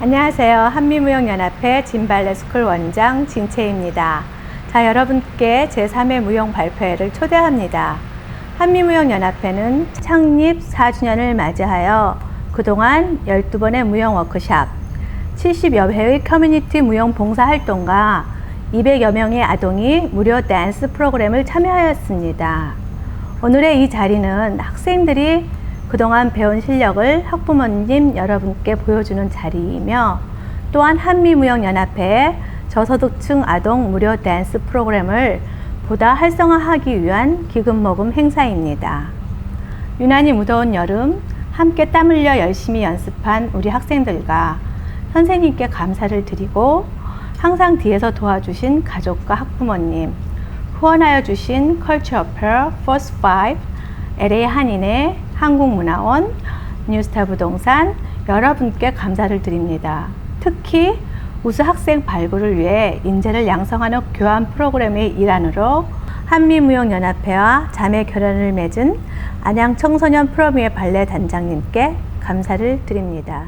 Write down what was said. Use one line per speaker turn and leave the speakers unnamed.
안녕하세요. 한미무용연합회 진발레스쿨 원장 진채입니다. 자, 여러분께 제3회 무용 발표회를 초대합니다. 한미무용연합회는 창립 4주년을 맞이하여 그동안 12번의 무용 워크샵, 70여 회의 커뮤니티 무용 봉사활동과 200여 명의 아동이 무료 댄스 프로그램을 참여하였습니다. 오늘의 이 자리는 학생들이 그동안 배운 실력을 학부모님 여러분께 보여주는 자리이며, 또한 한미무용연합회의 저소득층 아동 무료 댄스 프로그램을 보다 활성화하기 위한 기금모금 행사입니다. 유난히 무더운 여름 함께 땀 흘려 열심히 연습한 우리 학생들과 선생님께 감사를 드리고, 항상 뒤에서 도와주신 가족과 학부모님, 후원하여 주신 컬처 어페어, 포스 5, LA 한인회, 한국문화원, 뉴스타 부동산 여러분께 감사를 드립니다. 특히 우수 학생 발굴을 위해 인재를 양성하는 교환 프로그램의 일환으로 한미무용연합회와 자매 결연을 맺은 안양 청소년 프로미에 발레 단장님께 감사를 드립니다.